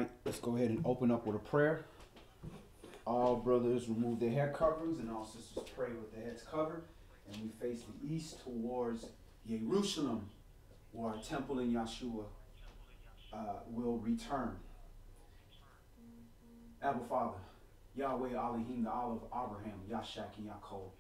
right, let's go ahead and open up with a prayer. All brothers remove their head coverings and all sisters pray with their heads covered. And we face the east towards Jerusalem, where our temple in Yahshua will return. Abba Father, Yahweh Elohim, the Allah of Abraham, Yashak and Yaakov.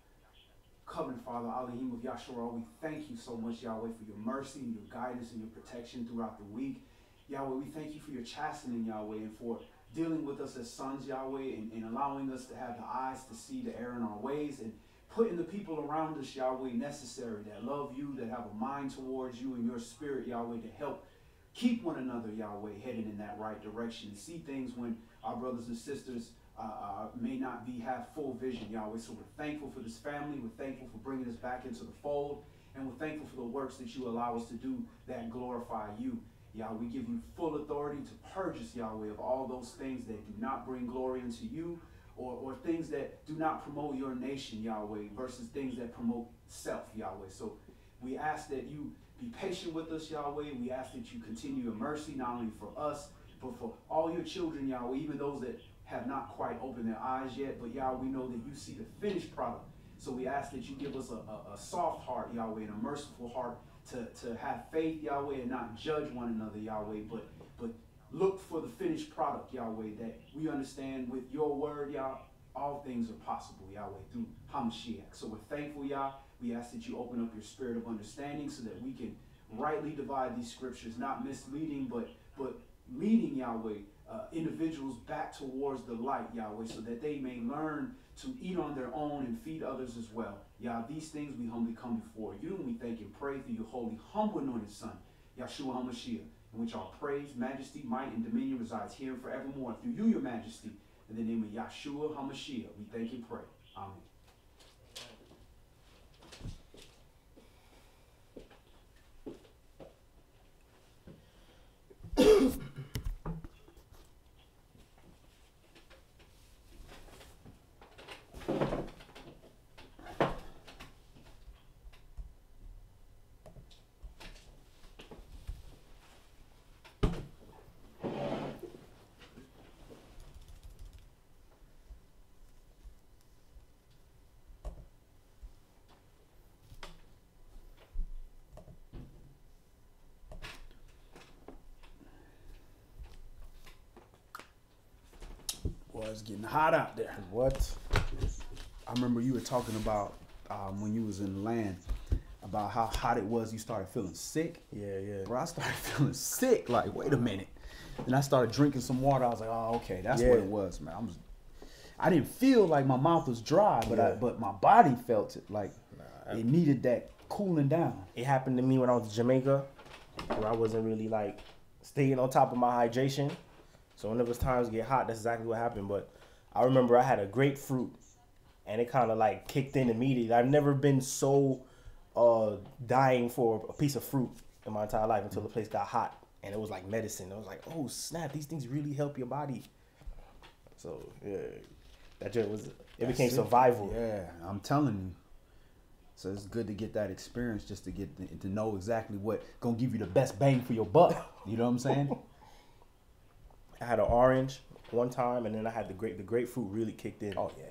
Covenant Father, Elohim of Yahshua, we thank you so much, Yahweh, for your mercy and your guidance and your protection throughout the week. Yahweh, we thank you for your chastening, Yahweh, and for dealing with us as sons, Yahweh, and allowing us to have the eyes to see the error in our ways, and putting the people around us, Yahweh, necessary, that love you, that have a mind towards you and your spirit, Yahweh, to help keep one another, Yahweh, headed in that right direction, and see things when our brothers and sisters may not have full vision, Yahweh. So we're thankful for this family. We're thankful for bringing us back into the fold. And we're thankful for the works that you allow us to do that glorify you. Yahweh, we give you full authority to purge us, Yahweh, of all those things that do not bring glory unto you, or things that do not promote your nation, Yahweh, versus things that promote self, Yahweh. So we ask that you be patient with us, Yahweh. We ask that you continue your mercy, not only for us, but for all your children, Yahweh, even those that have not quite opened their eyes yet. But Yahweh, we know that you see the finished product. So we ask that you give us a soft heart, Yahweh, and a merciful heart to have faith, Yahweh, and not judge one another, Yahweh, but look for the finished product, Yahweh, that we understand with your word, Yah, all things are possible, Yahweh, through HaMashiach. So we're thankful, Yah. We ask that you open up your spirit of understanding so that we can rightly divide these scriptures, not misleading, but leading, Yahweh, individuals back towards the light, Yahweh, so that they may learn to eat on their own and feed others as well. Yah, these things we humbly come before you, and we thank and pray through your holy, humble, anointed Son, Yahshua HaMashiach, in which all praise, majesty, might, and dominion resides here and forevermore. Through you, your majesty, in the name of Yahshua HaMashiach, we thank and pray. Amen. Well, it's getting hot out there. What? I remember you were talking about when you was in the land about how hot it was. You started feeling sick. Yeah. Bro, I started feeling sick. Like, wait a minute. And I started drinking some water. I was like, oh, okay, that's what it was, man. I didn't feel like my mouth was dry, but my body felt it. Like it needed that cooling down. It happened to me when I was in Jamaica, where I wasn't really like staying on top of my hydration. So when it was times to get hot, that's exactly what happened. But I remember I had a grapefruit, and it kind of like kicked in immediately. I've never been so dying for a piece of fruit in my entire life until the place got hot, and it was like medicine. I was like, oh snap, these things really help your body. So yeah, that just was it became survival. Yeah, I'm telling you. So it's good to get that experience, just to get to know exactly what gonna give you the best bang for your buck. You know what I'm saying? I had an orange one time, and then I had the grapefruit really kicked in. Oh yeah.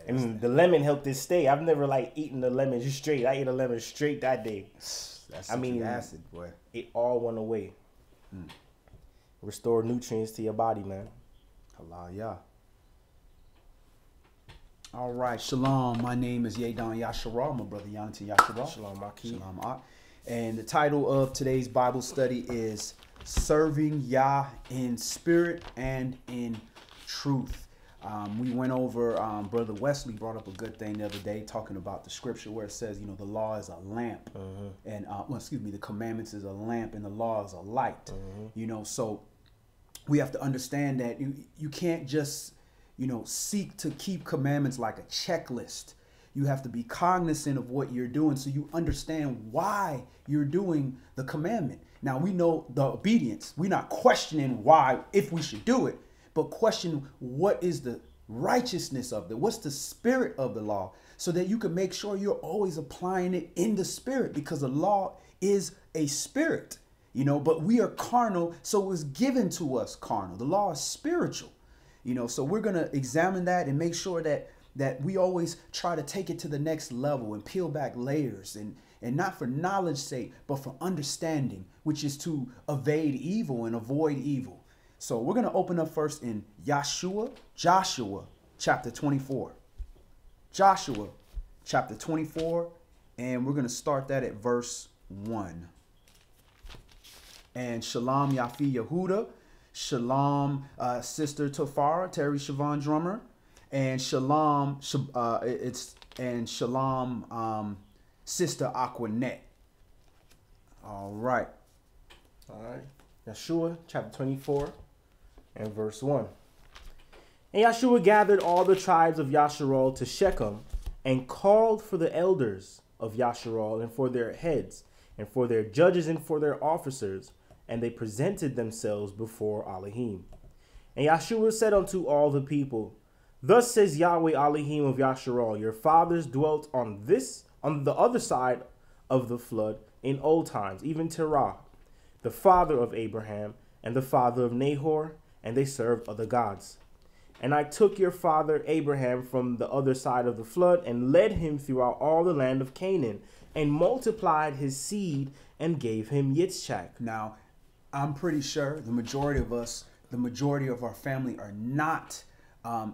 And the lemon helped it stay. I've never like eaten the lemon just straight. I ate a lemon straight that day. That's acid, boy. It all went away. Restore nutrients to your body, man. Allah, yeah. All right, shalom. My name is Yadon Yashara. My brother Yonatan Yashara. Shalom, Maki. Shalom, Ak. And the title of today's Bible study is Serving Yah in Spirit and in Truth. We went over, Brother Wesley brought up a good thing the other day, talking about the scripture where it says, you know, the law is a lamp, and the commandments is a lamp, and the law is a light. You know, so we have to understand that you can't just, you know, seek to keep commandments like a checklist. You have to be cognizant of what you're doing so you understand why you're doing the commandment. Now, we know the obedience. We're not questioning why, if we should do it, but question what is the righteousness of it? What's the spirit of the law? So that you can make sure you're always applying it in the spirit, because the law is a spirit. you know, but we are carnal, so it was given to us carnal. The law is spiritual, you know, so we're going to examine that and make sure that we always try to take it to the next level and peel back layers, and not for knowledge's sake, but for understanding, which is to evade evil and avoid evil. So we're going to open up first in Joshua chapter 24. Joshua chapter 24, and we're going to start that at verse 1. And Shalom Yafi Yehuda, Shalom Sister Tofara, Terry Siobhan Drummer, and Shalom Sister Aquanet. All right. Yeshua chapter 24 and verse 1. And Yeshua gathered all the tribes of Yasharal to Shechem and called for the elders of Yasharal and for their heads and for their judges and for their officers, and they presented themselves before Elohim. And Yeshua said unto all the people, Thus says Yahweh Elohim of Yasharal, your fathers dwelt on the other side of the flood in old times, even Terah, the father of Abraham and the father of Nahor, and they served other gods. And I took your father Abraham from the other side of the flood and led him throughout all the land of Canaan and multiplied his seed and gave him Yitzchak. Now, I'm pretty sure the majority of our family are not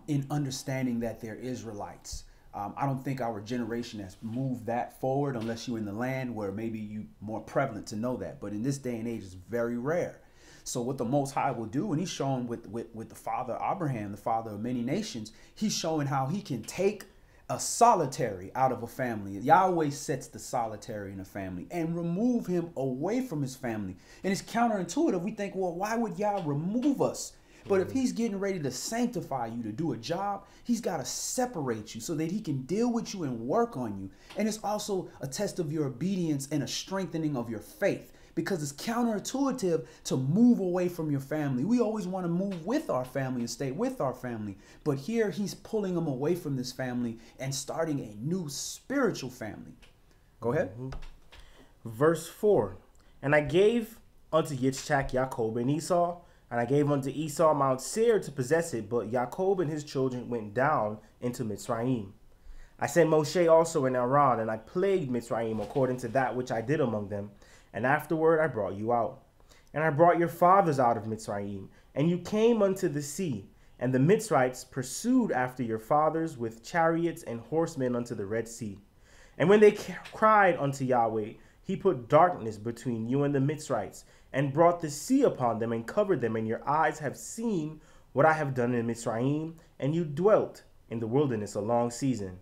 in understanding that they're Israelites. I don't think our generation has moved that forward unless you're in the land where maybe you're more prevalent to know that. But in this day and age, it's very rare. So what the Most High will do, and he's showing with the father Abraham, the father of many nations, he's showing how he can take a solitary out of a family. Yahweh sets the solitary in a family and remove him away from his family. And it's counterintuitive. We think, well, why would Yah remove us? But if he's getting ready to sanctify you to do a job, he's got to separate you so that he can deal with you and work on you. And it's also a test of your obedience and a strengthening of your faith, because it's counterintuitive to move away from your family. We always want to move with our family and stay with our family. But here he's pulling them away from this family and starting a new spiritual family. Go ahead. Verse 4. And I gave unto Yitzchak, Jacob, and Esau, and I gave unto Esau Mount Seir to possess it, but Jacob and his children went down into Mitzrayim. I sent Moshe also in Aaron, and I plagued Mitzrayim according to that which I did among them. And afterward I brought you out. And I brought your fathers out of Mitzrayim, and you came unto the sea. And the Mitzrites pursued after your fathers with chariots and horsemen unto the Red Sea. And when they cried unto Yahweh, he put darkness between you and the Mitzrites, and brought the sea upon them, and covered them. And your eyes have seen what I have done in Mitzrayim, and you dwelt in the wilderness a long season.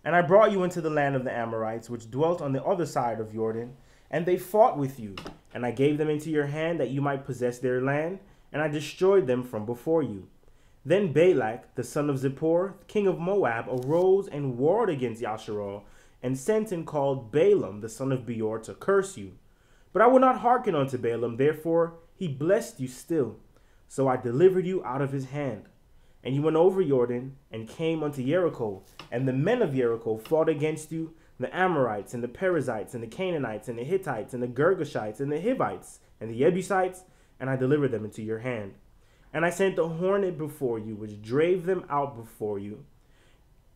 And I brought you into the land of the Amorites, which dwelt on the other side of Jordan, and they fought with you. And I gave them into your hand, that you might possess their land, and I destroyed them from before you. Then Balak, the son of Zippor, king of Moab, arose and warred against Yasharal, and sent and called Balaam, the son of Beor, to curse you. But I would not hearken unto Balaam, therefore he blessed you still. So I delivered you out of his hand. And you went over Jordan, and came unto Jericho. And the men of Jericho fought against you, the Amorites, and the Perizzites, and the Canaanites, and the Hittites, and the Girgashites, and the Hivites, and the Jebusites, and I delivered them into your hand. And I sent a hornet before you, which drave them out before you,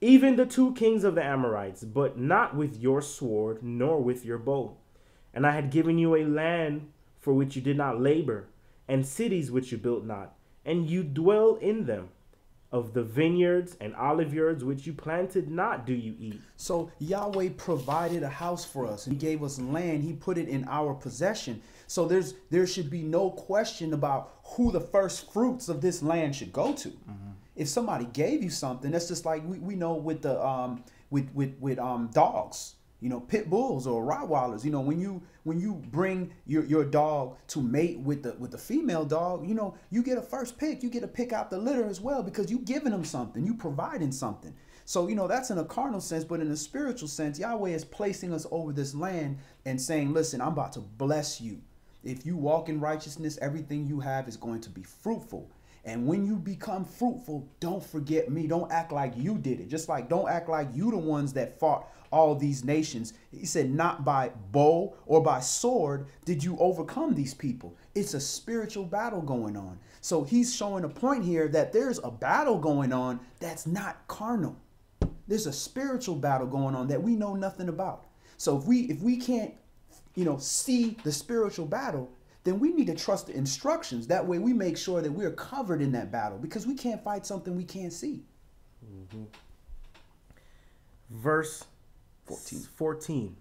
even the 2 kings of the Amorites, but not with your sword, nor with your bow. And I had given you a land for which you did not labor, and cities which you built not, and you dwell in them. Of the vineyards and olive yards which you planted not do you eat. So Yahweh provided a house for us. He gave us land. He put it in our possession. So there should be no question about who the first fruits of this land should go to. Mm-hmm. If somebody gave you something, that's just like we know with the dogs. You know, pit bulls or Rottweilers. You know, when you bring your dog to mate with the female dog, you know, you get a first pick. You get to pick out the litter as well, because you giving them something, you providing something. So, you know, that's in a carnal sense, but in a spiritual sense, Yahweh is placing us over this land and saying, listen, I'm about to bless you. If you walk in righteousness, everything you have is going to be fruitful. And when you become fruitful, don't forget me. Don't act like you did it. Just like don't act like you the ones that fought all these nations. He said, not by bow or by sword did you overcome these people. It's a spiritual battle going on. So he's showing a point here that there's a battle going on that's not carnal. There's a spiritual battle going on that we know nothing about. So if we can't, see the spiritual battle, then we need to trust the instructions. That way we make sure that we're covered in that battle, because we can't fight something we can't see. Mm-hmm. Verse 14.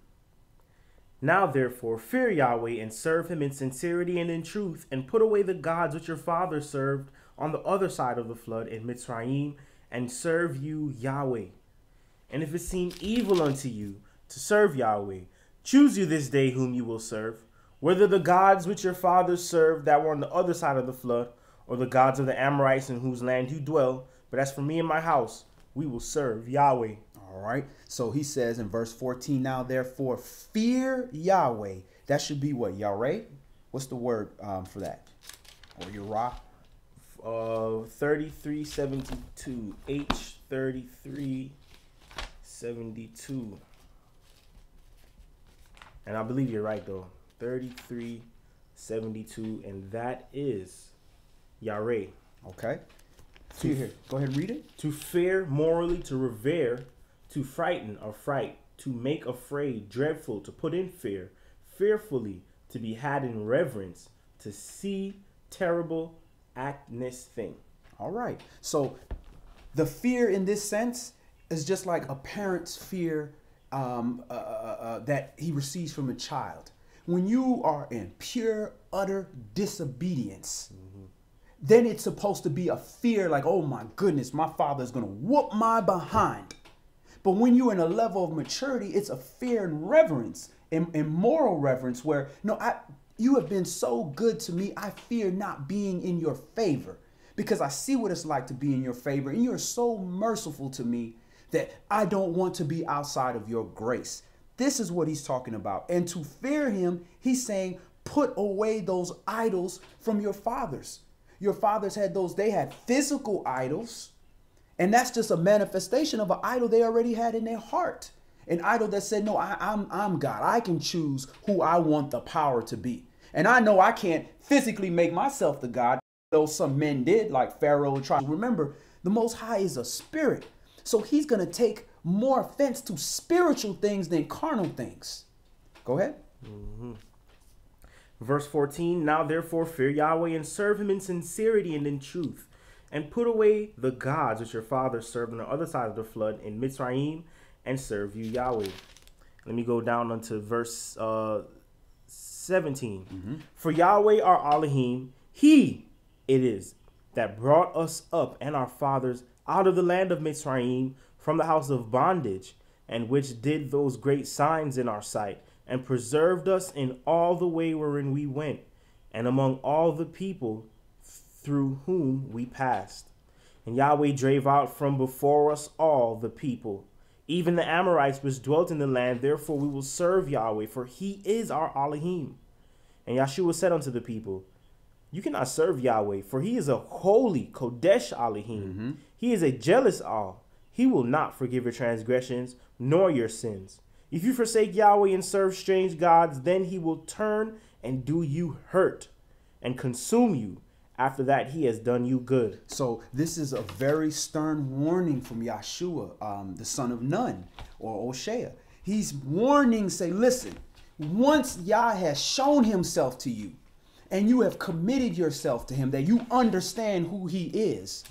Now therefore fear Yahweh and serve him in sincerity and in truth, and put away the gods which your fathers served on the other side of the flood in Mitzrayim, and serve you Yahweh. And if it seem evil unto you to serve Yahweh, choose you this day whom you will serve, whether the gods which your fathers served that were on the other side of the flood, or the gods of the Amorites in whose land you dwell. But as for me and my house, we will serve Yahweh. All right. So he says in verse 14, now therefore fear Yahweh. That should be what? Yahweh? What's the word for that? Or Yerah? 3372. H 3372. And I believe you're right though. 3372, and that is Yahweh. Okay. See here. Go ahead and read it. To fear morally, to revere, to frighten or fright, to make afraid, dreadful, to put in fear, fearfully, to be had in reverence, to see terrible actness thing. All right. So the fear in this sense is just like a parent's fear that he receives from a child. When you are in pure, utter disobedience, then it's supposed to be a fear like, oh my goodness, my father's going to whoop my behind. But when you're in a level of maturity, it's a fear and reverence and moral reverence where, you have been so good to me, I fear not being in your favor, because I see what it's like to be in your favor, and you're so merciful to me that I don't want to be outside of your grace. This is what he's talking about. And to fear him, he's saying, put away those idols from your fathers. Your fathers had they had physical idols, and that's just a manifestation of an idol they already had in their heart. An idol that said, no, I'm God. I can choose who I want the power to be. And I know I can't physically make myself the God, though some men did, like Pharaoh. Remember, the Most High is a spirit. So he's going to take more offense to spiritual things than carnal things. Go ahead. Mm-hmm. Verse 14, now therefore fear Yahweh and serve him in sincerity and in truth, and put away the gods which your fathers served on the other side of the flood in Mitzrayim, and serve you Yahweh. Let me go down onto verse 17. Mm-hmm. For Yahweh our Elohim, he it is that brought us up and our fathers out of the land of Mitzrayim from the house of bondage, and which did those great signs in our sight, and preserved us in all the way wherein we went, and among all the people through whom we passed. And Yahweh drave out from before us all the people, even the Amorites which dwelt in the land. Therefore we will serve Yahweh, for he is our Elohim. And Yahshua said unto the people, you cannot serve Yahweh, for he is a holy Kodesh Elohim. Mm-hmm. He is a jealous all. He will not forgive your transgressions, nor your sins. If you forsake Yahweh and serve strange gods, then he will turn and do you hurt and consume you. After that, he has done you good. So this is a very stern warning from Yahshua, the son of Nun, or Oshea. He's warning, say, listen, once Yah has shown himself to you, and you have committed yourself to him, that you understand who he is,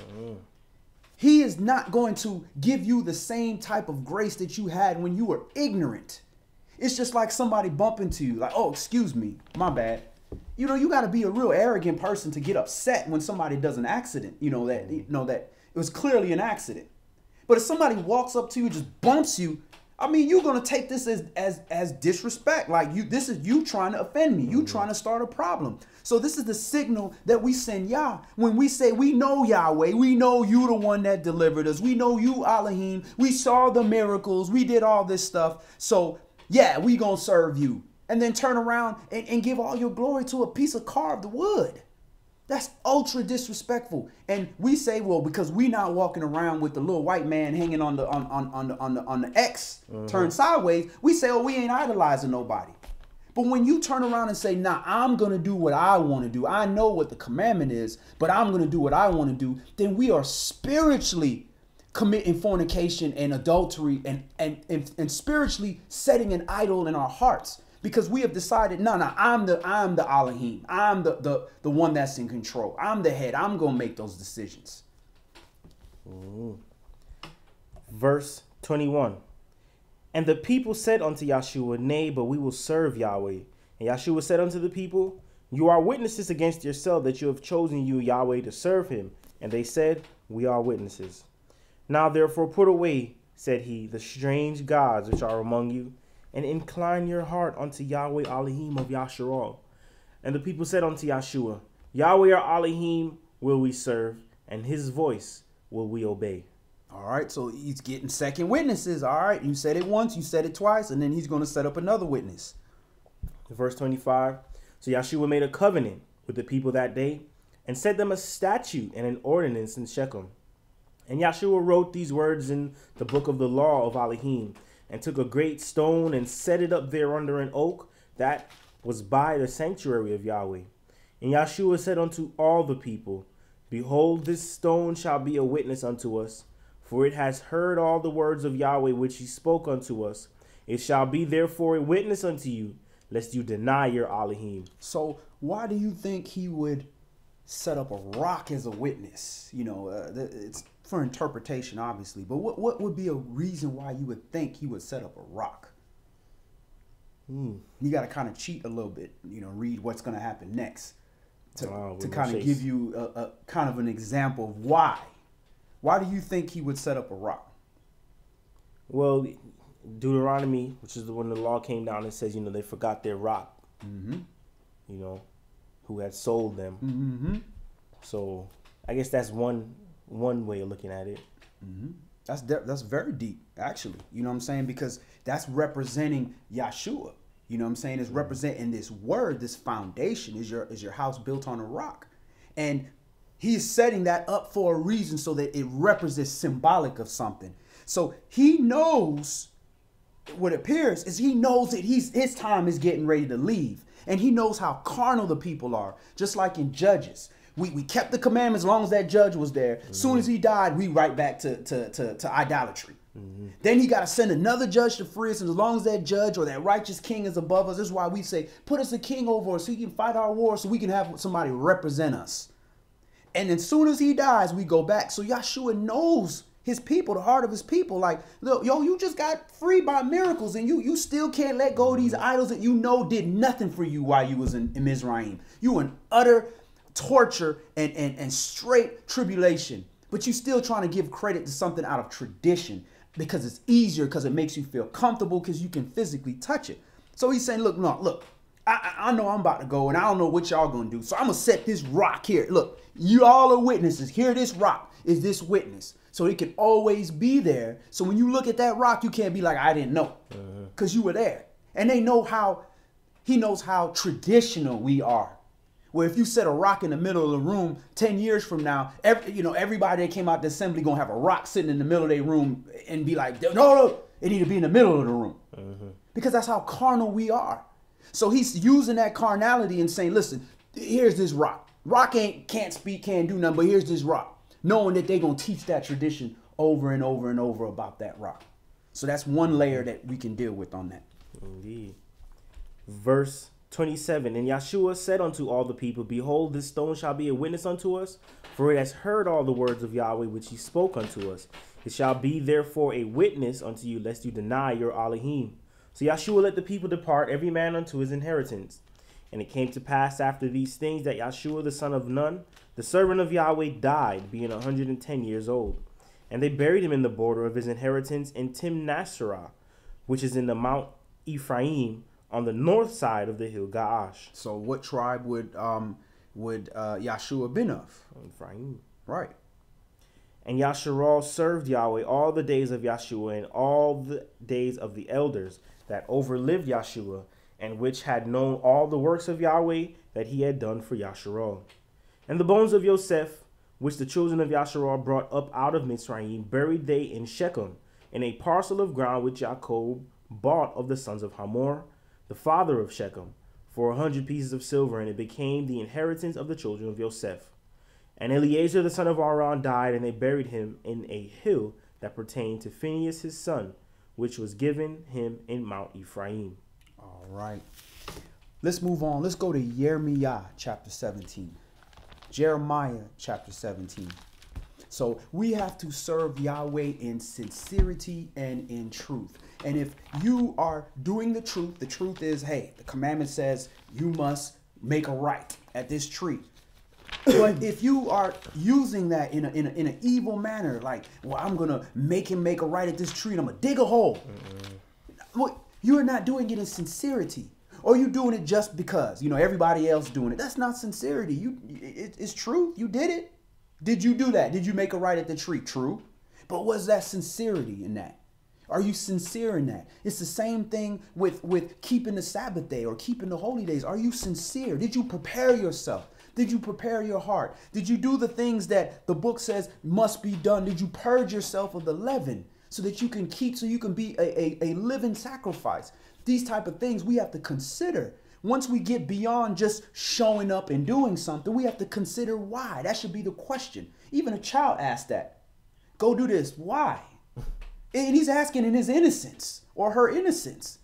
he is not going to give you the same type of grace that you had when you were ignorant. It's just like somebody bumping into you, like, oh, excuse me, my bad. You got to be a real arrogant person to get upset when somebody does an accident, that it was clearly an accident. But if somebody walks up to you, just bumps you, I mean, you're going to take this as disrespect. Like, this is you trying to offend me. You trying to start a problem. So this is the signal that we send Yah. When we say, we know Yahweh, we know you the one that delivered us. We know you, Elohim. We saw the miracles. We did all this stuff. So, yeah, we going to serve you. And then turn around and give all your glory to a piece of carved wood. That's ultra disrespectful. And we say, well, because we not walking around with the little white man hanging on the X turned sideways, we say, oh, we ain't idolizing nobody. But when you turn around and say, nah, I'm going to do what I want to do. I know what the commandment is, but I'm going to do what I want to do. Then we are spiritually committing fornication and adultery and spiritually setting an idol in our hearts. Because we have decided, no, I'm the Elohim. I'm the one that's in control. I'm the head. I'm going to make those decisions. Verse 21. And the people said unto Yahshua, nay, but we will serve Yahweh. And Yahshua said unto the people, you are witnesses against yourself that you have chosen you, Yahweh, to serve him. And they said, we are witnesses. Now therefore put away, said he, the strange gods which are among you, and incline your heart unto Yahweh Elohim of Yasharal. And the people said unto Yahshua, Yahweh our Elohim will we serve, and his voice will we obey. All right, so he's getting second witnesses. All right, you said it once, you said it twice, and then he's going to set up another witness. Verse 25. So Yahshua made a covenant with the people that day, and set them a statute and an ordinance in Shechem. And Yahshua wrote these words in the book of the law of Elohim, and took a great stone and set it up there under an oak that was by the sanctuary of Yahweh. And Yahshua said unto all the people, behold, this stone shall be a witness unto us, for it has heard all the words of Yahweh which he spoke unto us. It shall be therefore a witness unto you, lest you deny your Elohim. So why do you think he would set up a rock as a witness? You know, it's for interpretation, obviously. But what would be a reason why you would think he would set up a rock? You got to kind of cheat a little bit, you know, read what's going to happen next to kind of give you a kind of an example of why. Why do you think he would set up a rock? Well, Deuteronomy, which is when the law came down, it says, you know, they forgot their rock, you know, who had sold them. So I guess that's one way of looking at it. That's very deep, actually. You know what I'm saying? Because that's representing Yahshua. You know what I'm saying? It's representing this word, this foundation. Is your house built on a rock? And he's setting that up for a reason, so that it represents symbolic of something. So he knows, what appears is he knows that his time is getting ready to leave. And he knows how carnal the people are, just like in Judges. We kept the commandments as long as that judge was there. Soon as he died, we right back to idolatry. Then he got to send another judge to free us. And as long as that judge or that righteous king is above us, this is why we say, put us a king over us so he can fight our war, so we can have somebody represent us. And as soon as he dies, we go back. So Yahshua knows his people, the heart of his people. Like, look, yo, you just got free by miracles, and you still can't let go of these idols that you know did nothing for you while you was in Mizraim. You were in utter torture and straight tribulation, but you still trying to give credit to something out of tradition because it's easier, because it makes you feel comfortable, because you can physically touch it. So he's saying, look, I know I'm about to go, and I don't know what y'all gonna do, so I'm gonna set this rock here. Look, you all are witnesses. Here, this rock is this witness, so it can always be there. So when you look at that rock, you can't be like, I didn't know, because you were there. And he knows how traditional we are. Where if you set a rock in the middle of the room, 10 years from now, everybody that came out the assembly gonna have a rock sitting in the middle of their room and be like, no, it need to be in the middle of the room. Because that's how carnal we are. So he's using that carnality and saying, listen, here's this rock. Rock can't speak, can't do nothing, but here's this rock. Knowing that they're gonna teach that tradition over and over and over about that rock. So that's one layer that we can deal with on that. Indeed. Verse 27. And Yahshua said unto all the people, behold, this stone shall be a witness unto us, for it has heard all the words of Yahweh which he spoke unto us. It shall be therefore a witness unto you, lest you deny your Elohim. So Yahshua let the people depart, every man unto his inheritance. And it came to pass after these things that Yahshua the son of Nun, the servant of Yahweh, died, being 110 years old. And they buried him in the border of his inheritance in Timnath-serah, which is in the Mount Ephraim, on the north side of the hill YAH. So what tribe would Yahshua been of? Ephraim. Right. And Yasharal served Yahweh all the days of Yahshua and all the days of the elders that overlived Yahshua, and which had known all the works of Yahweh that he had done for Yasharal. And the bones of Yosef, which the children of Yasharal brought up out of Mitzrayim, buried they in Shechem, in a parcel of ground which Jacob bought of the sons of Hamor, the father of Shechem, for 100 pieces of silver, and it became the inheritance of the children of Yosef. And Eleazar the son of Aaron died, and they buried him in a hill that pertained to Phinehas his son, which was given him in Mount Ephraim. All right. Let's move on. Let's go to Jeremiah chapter 17. Jeremiah chapter 17. So we have to serve Yahweh in sincerity and in truth. And if you are doing the truth is, hey, the commandment says you must make a right at this tree. But if you are using that in an evil manner, like, well, I'm going to make him make a right at this tree and I'm going to dig a hole. Well, you're not doing it in sincerity. Or you doing it just because, everybody else doing it. That's not sincerity. It's truth. You did it. Did you do that? Did you make a right at the tree? True. But was that sincerity in that? Are you sincere in that? It's the same thing with keeping the Sabbath day or keeping the holy days. Are you sincere? Did you prepare yourself? Did you prepare your heart? Did you do the things that the book says must be done? Did you purge yourself of the leaven so that you can be a living sacrifice? These type of things we have to consider. Once we get beyond just showing up and doing something, we have to consider why. That should be the question. Even a child asks that. Go do this. Why? And he's asking in his innocence or her innocence.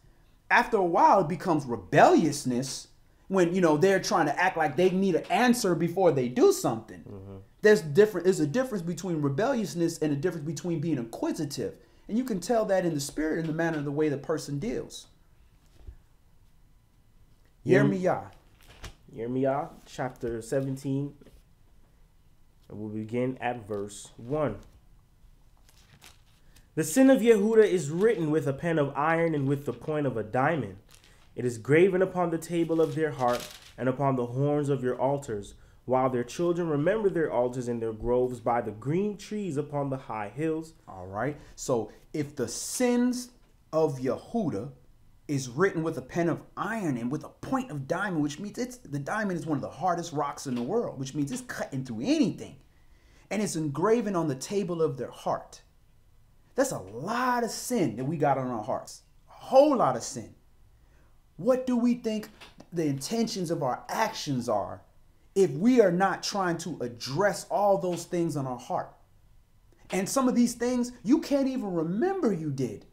After a while, it becomes rebelliousness when, they're trying to act like they need an answer before they do something. Mm-hmm. There's a difference between rebelliousness and a difference between being inquisitive. And you can tell that in the spirit, in the manner of the way the person deals. Jeremiah chapter 17. And we'll begin at verse 1. The sin of Yehuda is written with a pen of iron and with the point of a diamond. It is graven upon the table of their heart and upon the horns of your altars, while their children remember their altars and their groves by the green trees upon the high hills. All right. So if the sins of Yehuda is written with a pen of iron and with a point of diamond, which means the diamond is one of the hardest rocks in the world, which means it's cutting through anything. And it's engraven on the table of their heart. That's a lot of sin that we got on our hearts. A whole lot of sin. What do we think the intentions of our actions are if we are not trying to address all those things on our heart? And some of these things you can't even remember you did.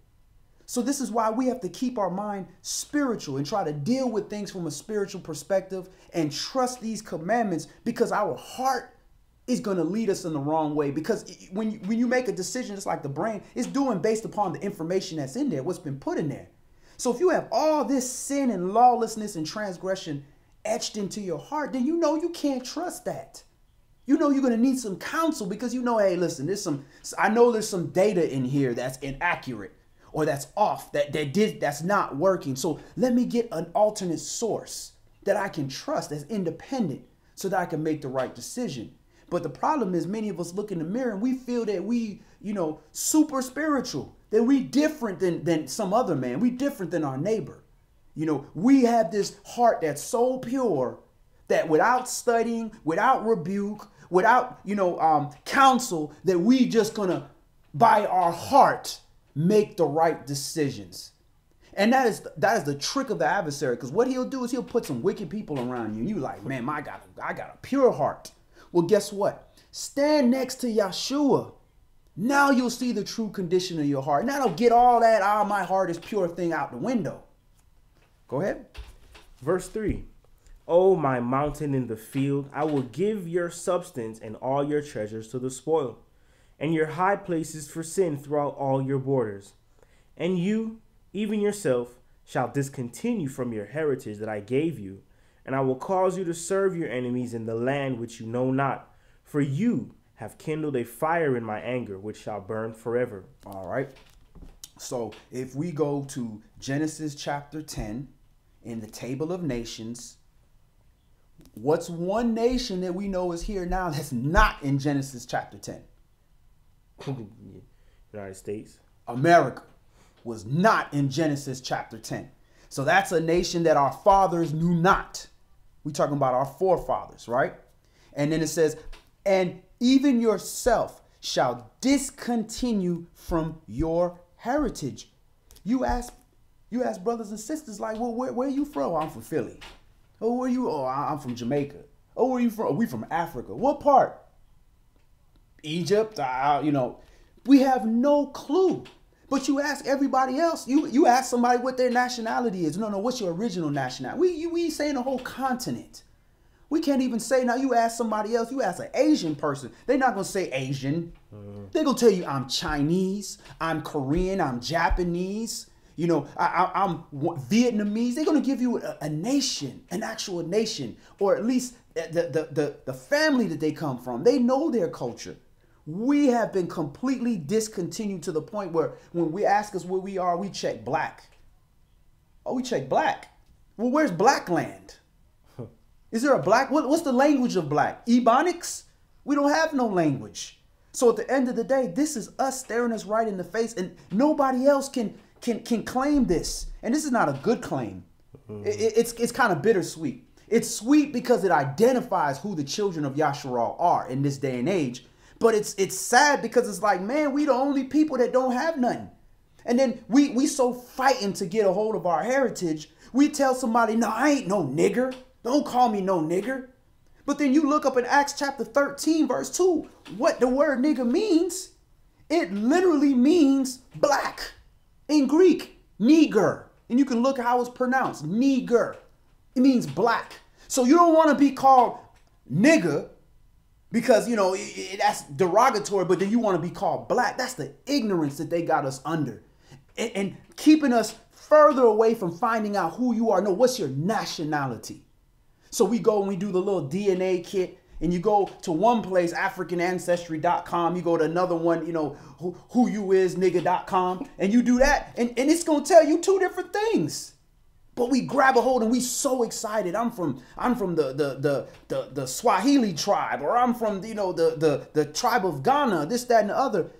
So this is why we have to keep our mind spiritual and try to deal with things from a spiritual perspective and trust these commandments, because our heart is going to lead us in the wrong way. Because when you make a decision, it's like the brain, it's doing based upon the information that's in there, what's been put in there. So if you have all this sin and lawlessness and transgression etched into your heart, then you can't trust that. You're going to need some counsel, because hey, listen, I know there's some data in here that's inaccurate or that's off, that's not working. So let me get an alternate source that I can trust, that's independent, so that I can make the right decision. But the problem is, many of us look in the mirror and we feel that we, super spiritual, that we different than some other man. We different than our neighbor. We have this heart that's so pure that without studying, without rebuke, without, counsel, that we just gonna, by our heart, make the right decisions. And that is the trick of the adversary, because what he'll do is he'll put some wicked people around you. And you like, man, I got a pure heart. Well, guess what? Stand next to Yeshua. Now you'll see the true condition of your heart. And that'll get all that, my heart is pure thing out the window. Go ahead. Verse 3. O my mountain in the field, I will give your substance and all your treasures to the spoil, and your high places for sin throughout all your borders. And you, even yourself, shall discontinue from your heritage that I gave you, and I will cause you to serve your enemies in the land which you know not, for you have kindled a fire in my anger, which shall burn forever. All right. So if we go to Genesis chapter 10, in the table of nations, what's one nation that we know is here now that's not in Genesis chapter 10? United States. America was not in Genesis chapter 10. So that's a nation that our fathers knew not. We're talking about our forefathers, right? And then it says, and even yourself shall discontinue from your heritage. You ask brothers and sisters, like, well, where are you from? Oh, I'm from Philly. Oh, where you? Oh, I'm from Jamaica. Oh, where are you from? Oh, we from Africa. What part? Egypt. We have no clue. But you ask everybody else. You ask somebody what their nationality is. No, what's your original nationality? We saying the whole continent. We can't even say, now you ask somebody else, you ask an Asian person, they're not going to say Asian. They're going to tell you I'm Chinese, I'm Korean, I'm Japanese, I'm Vietnamese. They're going to give you a nation, an actual nation, or at least the family that they come from. They know their culture. We have been completely discontinued to the point where when we ask us where we are, we check black. Oh, we check black. Well, where's black land? Is there a black? What's the language of black? Ebonics? We don't have no language. So at the end of the day, this is us staring us right in the face, and nobody else can claim this. And this is not a good claim. It's kind of bittersweet. It's sweet because it identifies who the children of Yasharal are in this day and age. But it's sad because it's like, man, we the only people that don't have nothing. And then we so fighting to get a hold of our heritage. We tell somebody, no, I ain't no nigger. Don't call me no nigger. But then you look up in Acts chapter 13, verse 2, what the word nigger means. It literally means black in Greek, neger. And you can look at how it's pronounced, neger. It means black. So you don't want to be called nigger because, that's derogatory, but then you want to be called black. That's the ignorance that they got us under. And keeping us further away from finding out who you are. No, what's your nationality? So we go and we do the little DNA kit, and you go to one place, AfricanAncestry.com. You go to another one, whoyouisnigga.com, and you do that, and it's gonna tell you two different things. But we grab a hold and we so excited. I'm from the Swahili tribe, or I'm from the tribe of Ghana, this, that, and the other.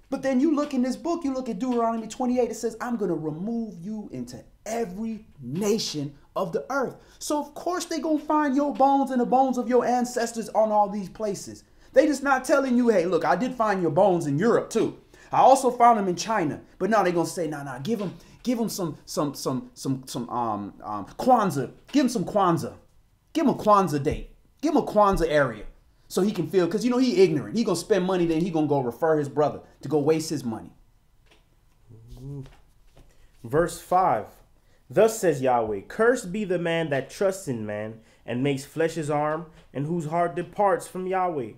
But then you look in this book, you look at Deuteronomy 28, it says, I'm gonna remove you into every nation of the earth. So of course they gonna find your bones and the bones of your ancestors on all these places. They just not telling you, hey, look, I did find your bones in Europe too. I also found them in China. But now they gonna say, nah, give them some Kwanzaa. Give him some Kwanzaa. Give him a Kwanzaa date. Give him a Kwanzaa area. So he can feel, because he ignorant. He gonna spend money, then he gonna go refer his brother to go waste his money. Verse 5. Thus says Yahweh, cursed be the man that trusts in man, and makes flesh his arm, and whose heart departs from Yahweh.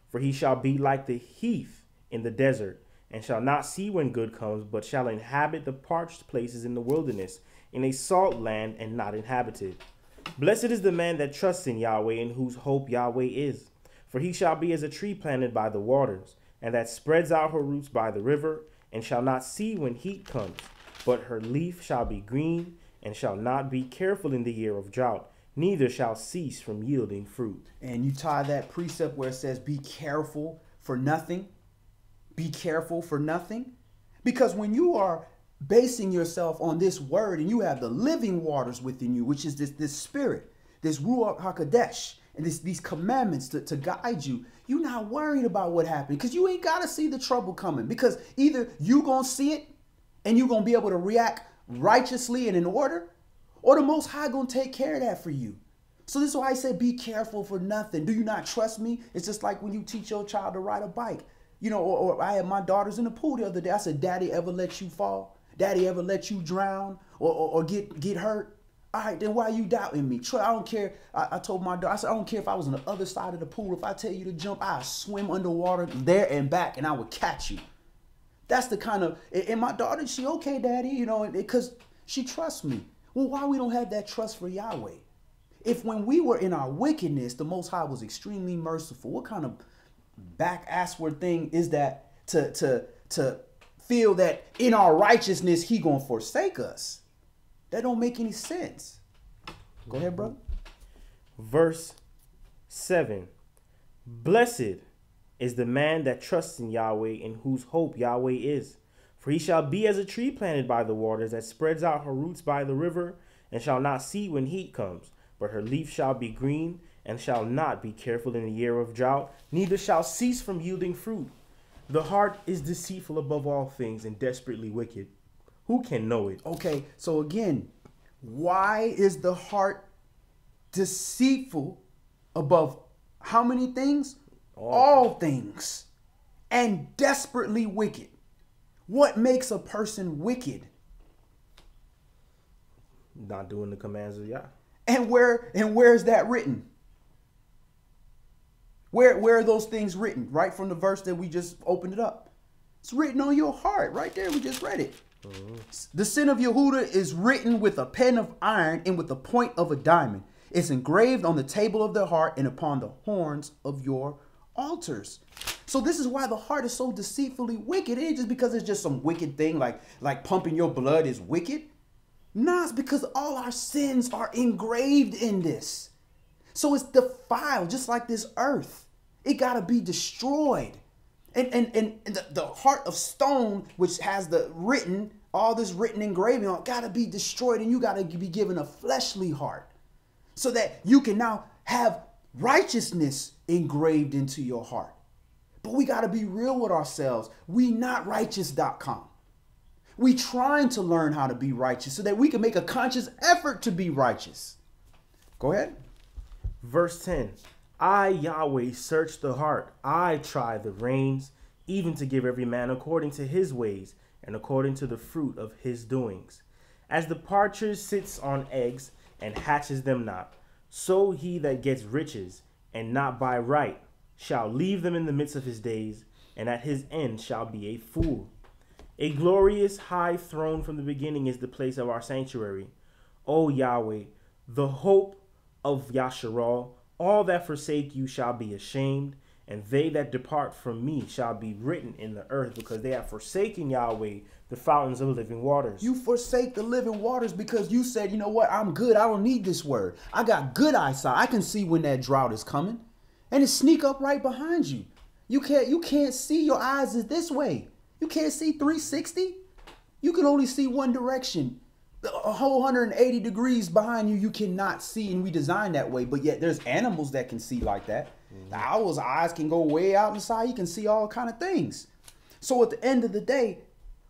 For he shall be like the heath in the desert, and shall not see when good comes, but shall inhabit the parched places in the wilderness, in a salt land and not inhabited. Blessed is the man that trusts in Yahweh, in whose hope Yahweh is. For he shall be as a tree planted by the waters, and that spreads out her roots by the river, and shall not see when heat comes, but her leaf shall be green, and shall not be careful in the year of drought, neither shall cease from yielding fruit. And you tie that precept where it says, be careful for nothing. Be careful for nothing. Because when you are basing yourself on this word, and you have the living waters within you, which is this spirit, this Ruach HaKodesh, and these commandments to guide you, you're not worried about what happened, because you ain't got to see the trouble coming. Because either you going to see it, and you're going to be able to react righteously and in order, or the Most High gonna take care of that for you. So this is why I say be careful for nothing. Do you not trust me? It's just like when you teach your child to ride a bike. Or I had my daughters in the pool the other day. I said, Daddy ever let you fall? Daddy ever let you drown or get hurt? All right, then why are you doubting me? I don't care. I told my daughter, I said, I don't care if I was on the other side of the pool. If I tell you to jump, I'll swim underwater there and back, and I would catch you. That's the kind of, and my daughter, she okay, Daddy, because she trusts me. Well, why we don't have that trust for Yahweh? If when we were in our wickedness, the Most High was extremely merciful, what kind of back-assward thing is that to feel that in our righteousness, he gonna forsake us? That don't make any sense. Go ahead, brother. Verse 7. Blessed is the man that trusts in Yahweh, in whose hope Yahweh is. For he shall be as a tree planted by the waters, that spreads out her roots by the river, and shall not see when heat comes, but her leaf shall be green, and shall not be careful in the year of drought, neither shall cease from yielding fruit. The heart is deceitful above all things and desperately wicked. Who can know it? Okay, so again, why is the heart deceitful above how many things? All things. And desperately wicked. What makes a person wicked? Not doing the commands of Yah. And where is that written? Where are those things written? Right from the verse that we just opened it up. It's written on your heart. Right there, we just read it. The sin of Yehuda is written with a pen of iron and with the point of a diamond. It's engraved on the table of the heart and upon the horns of your altars. So this is why the heart is so deceitfully wicked. It ain't just because it's just some wicked thing like pumping your blood is wicked. No, it's because all our sins are engraved in this. So it's defiled, just like this earth. It got to be destroyed. And the heart of stone, which has all this written engraving on it, got to be destroyed. And you got to be given a fleshly heart so that you can now have righteousness engraved into your heart. But we got to be real with ourselves. We not righteous.com. We trying to learn how to be righteous so that we can make a conscious effort to be righteous. Go ahead. Verse 10. I, Yahweh, search the heart. I try the reins, even to give every man according to his ways and according to the fruit of his doings. As the partridge sits on eggs and hatches them not, so he that gets riches and not by right shall leave them in the midst of his days, and at his end shall be a fool. A glorious high throne from the beginning is the place of our sanctuary. O Yahweh, the hope of Yasharal, all that forsake you shall be ashamed, and they that depart from me shall be written in the earth, because they have forsaken Yahweh, the fountains of living waters. You forsake the living waters because you said, you know what, I'm good. I don't need this word. I got good eyesight. I can see when that drought is coming. And it sneak up right behind you. You can't see. Your eyes is this way. You can't see 360. You can only see one direction. A whole 180 degrees behind you, you cannot see, and we designed that way. But yet there's animals that can see like that. The owl's eyes can go way out inside. He can see all kind of things. So at the end of the day,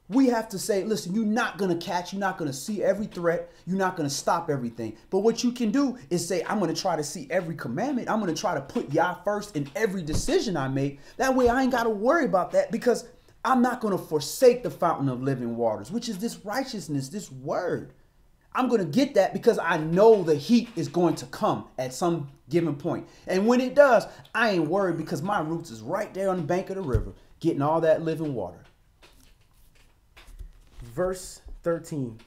we have to say, listen, you're not going to catch, you're not going to see every threat, you're not going to stop everything. But what you can do is say, I'm going to try to see every commandment. I'm going to try to put Yah first in every decision I make. That way I ain't got to worry about that, because I'm not going to forsake the fountain of living waters, which is this righteousness, this word. I'm going to get that because I know the heat is going to come at some given point. And when it does, I ain't worried because my roots is right there on the bank of the river, getting all that living water. Verse 13.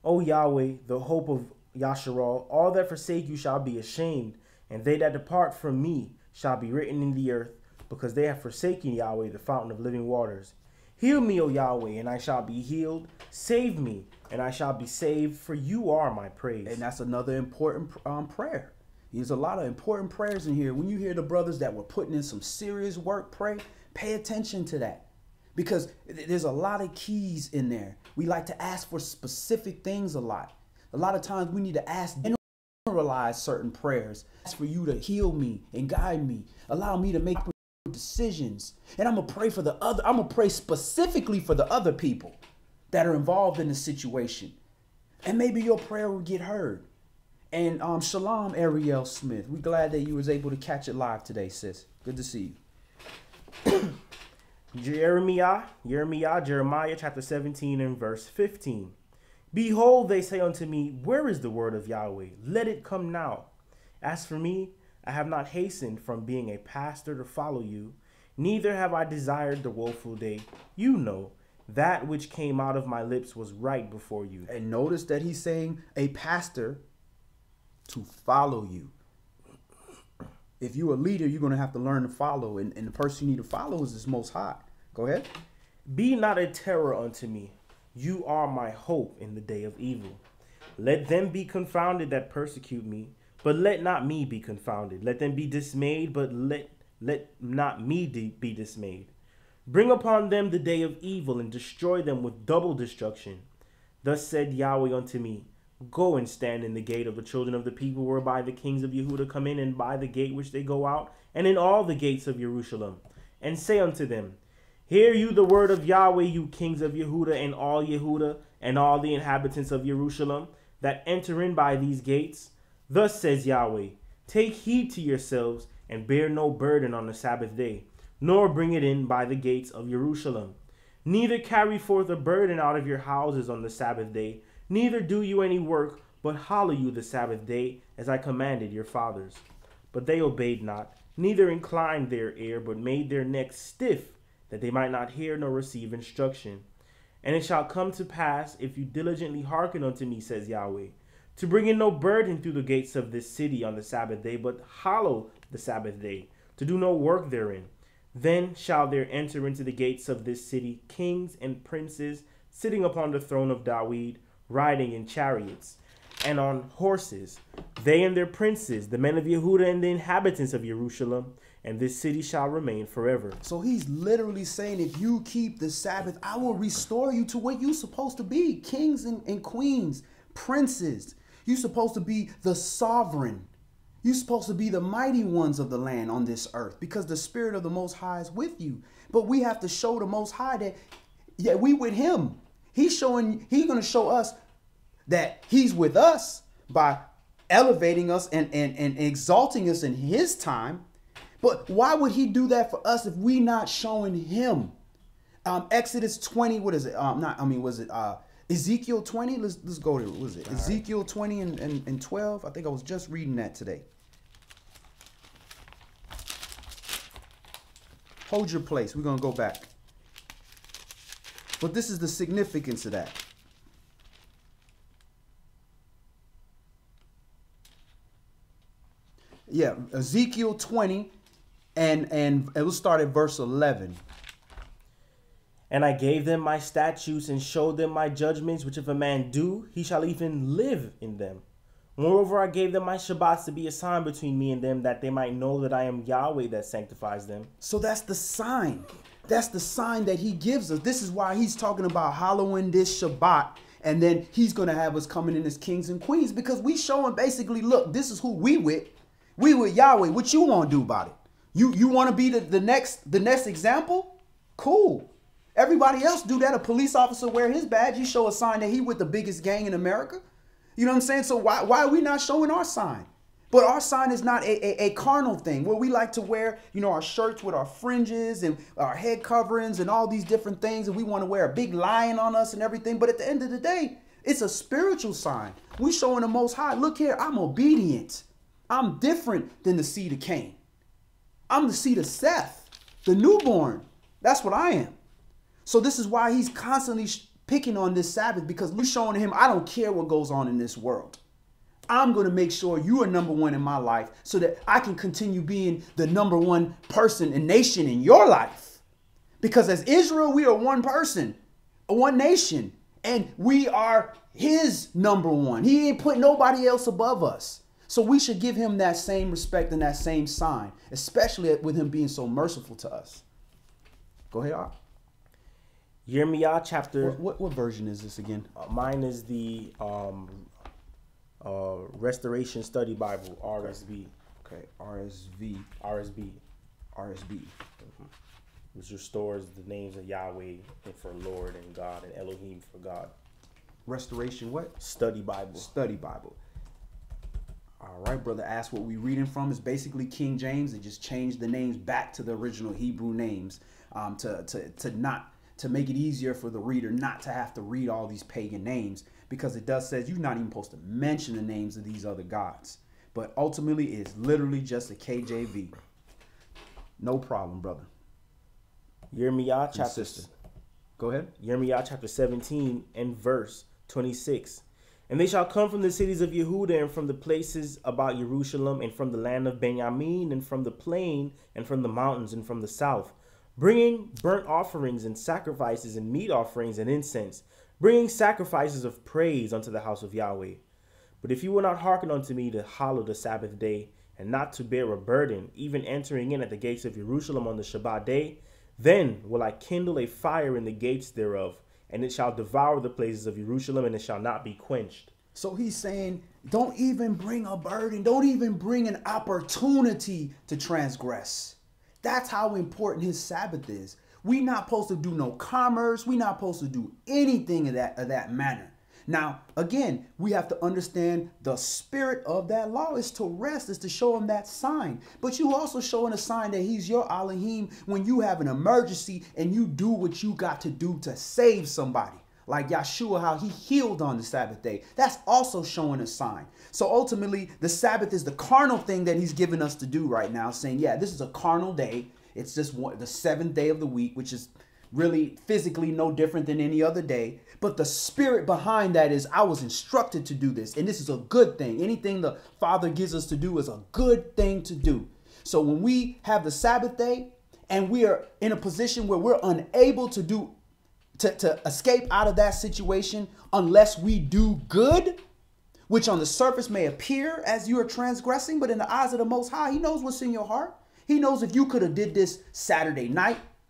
O Yahweh, the hope of Yasharal, all that forsake you shall be ashamed, and they that depart from me shall be written in the earth, because they have forsaken Yahweh, the fountain of living waters. Heal me, O Yahweh, and I shall be healed. Save me, and I shall be saved, for you are my praise. And that's another important prayer. There's a lot of important prayers in here. When you hear the brothers that were putting in some serious work pray, pay attention to that. Because there's a lot of keys in there. We like to ask for specific things a lot. A lot of times we need to ask, generalize certain prayers. Ask for you to heal me and guide me. Allow me to make decisions. And I'm going to pray for the other. I'm going to pray specifically for the other people that are involved in the situation. And maybe your prayer will get heard. And shalom, Ariel Smith. We're glad that you was able to catch it live today, sis. Good to see you. Jeremiah chapter 17 and verse 15. Behold, they say unto me, where is the word of Yahweh? Let it come now. As for me, I have not hastened from being a pastor to follow you, neither have I desired the woeful day. You know, that which came out of my lips was right before you. And notice that he's saying a pastor to follow you. If you're a leader, you're going to have to learn to follow. And the person you need to follow is this Most High. Go ahead. Be not a terror unto me. You are my hope in the day of evil. Let them be confounded that persecute me, but let not me be confounded. Let them be dismayed, but let not me be dismayed. Bring upon them the day of evil and destroy them with double destruction. Thus said Yahweh unto me, Go and stand in the gate of the children of the people, whereby the kings of Yehuda come in, and by the gate which they go out, and in all the gates of Jerusalem. And say unto them, Hear you the word of Yahweh, you kings of Yehuda, and all Yehuda, and all the inhabitants of Jerusalem, that enter in by these gates. Thus says Yahweh, Take heed to yourselves, and bear no burden on the Sabbath day, nor bring it in by the gates of Jerusalem. Neither carry forth a burden out of your houses on the Sabbath day, neither do you any work, but hallow you the Sabbath day, as I commanded your fathers. But they obeyed not, neither inclined their ear, but made their necks stiff, that they might not hear nor receive instruction. And it shall come to pass, if you diligently hearken unto me, says Yahweh, to bring in no burden through the gates of this city on the Sabbath day, but hallow the Sabbath day, to do no work therein. Then shall there enter into the gates of this city kings and princes, sitting upon the throne of David, riding in chariots, and on horses, they and their princes, the men of Yehuda and the inhabitants of Jerusalem, and this city shall remain forever. So he's literally saying, if you keep the Sabbath, I will restore you to what you're supposed to be. Kings and queens, princes. You're supposed to be the sovereign. You're supposed to be the mighty ones of the land on this earth, because the Spirit of the Most High is with you. But we have to show the Most High that, yeah, we with him. He's going to show us that he's with us by elevating us and exalting us in his time. But why would he do that for us if we not showing him? Exodus 20, what is it? Ezekiel 20? Let's go to, what is it? All Ezekiel right. 20 and 12. I think I was just reading that today. Hold your place. We're going to go back. But this is the significance of that. Yeah, Ezekiel 20, and it will start at verse 11. And I gave them my statutes and showed them my judgments, which if a man do, he shall even live in them. Moreover, I gave them my Shabbats to be a sign between me and them, that they might know that I am Yahweh that sanctifies them. So that's the sign. That's the sign that he gives us. This is why he's talking about hallowing this Shabbat. And then he's going to have us coming in as kings and queens, because we showing basically, look, this is who we with. We with Yahweh. What you want to do about it? You want to be the next example? Cool. Everybody else do that. A police officer wear his badge. You show a sign that he with the biggest gang in America. You know what I'm saying? So why are we not showing our sign? But our sign is not a carnal thing where we like to wear, our shirts with our fringes and our head coverings and all these different things. And we want to wear a big lion on us and everything. But at the end of the day, it's a spiritual sign. We showing the Most High. Look here, I'm obedient. I'm different than the seed of Cain. I'm the seed of Seth, the newborn. That's what I am. So this is why he's constantly picking on this Sabbath, because we're showing him, I don't care what goes on in this world. I'm going to make sure you are number one in my life so that I can continue being the number one person and nation in your life. Because as Israel, we are one person, one nation, and we are his number one. He ain't put nobody else above us. So we should give him that same respect and that same sign, especially with him being so merciful to us. Go ahead, Art. YAH chapter. What version is this again? Mine is the Restoration Study Bible, RSB. Okay, RSV. RSB. Mm-hmm. Which restores the names of Yahweh and for Lord and God and Elohim for God. Restoration what? Study Bible. Study Bible. All right, brother. Ask what we reading from is basically King James. They just changed the names back to the original Hebrew names to make it easier for the reader not to have to read all these pagan names, because it does says you're not even supposed to mention the names of these other gods. But ultimately, it's literally just a KJV. No problem, brother. YAH chapter. Go ahead. YAH chapter 17 and verse 26. And they shall come from the cities of Yehuda and from the places about Jerusalem and from the land of Benjamin and from the plain and from the mountains and from the south, bringing burnt offerings and sacrifices and meat offerings and incense, bringing sacrifices of praise unto the house of Yahweh. But if you will not hearken unto me to hallow the Sabbath day, and not to bear a burden, even entering in at the gates of Jerusalem on the Shabbat day, then will I kindle a fire in the gates thereof, and it shall devour the places of Jerusalem, and it shall not be quenched. So he's saying, don't even bring a burden. Don't even bring an opportunity to transgress. That's how important his Sabbath is. We not supposed to do no commerce. We not supposed to do anything of that manner. Now, again, we have to understand the spirit of that law is to rest, is to show him that sign. But you also showing a sign that he's your Elohim when you have an emergency and you do what you got to do to save somebody. Like Yahshua, how he healed on the Sabbath day. That's also showing a sign. So ultimately, the Sabbath is the carnal thing that he's given us to do right now, saying, yeah, this is a carnal day. It's just the seventh day of the week, which is really physically no different than any other day. But the spirit behind that is I was instructed to do this. And this is a good thing. Anything the Father gives us to do is a good thing to do. So when we have the Sabbath day and we are in a position where we're unable to escape out of that situation unless we do good, which on the surface may appear as you are transgressing, but in the eyes of the Most High, he knows what's in your heart. He knows if you could have did this Saturday night,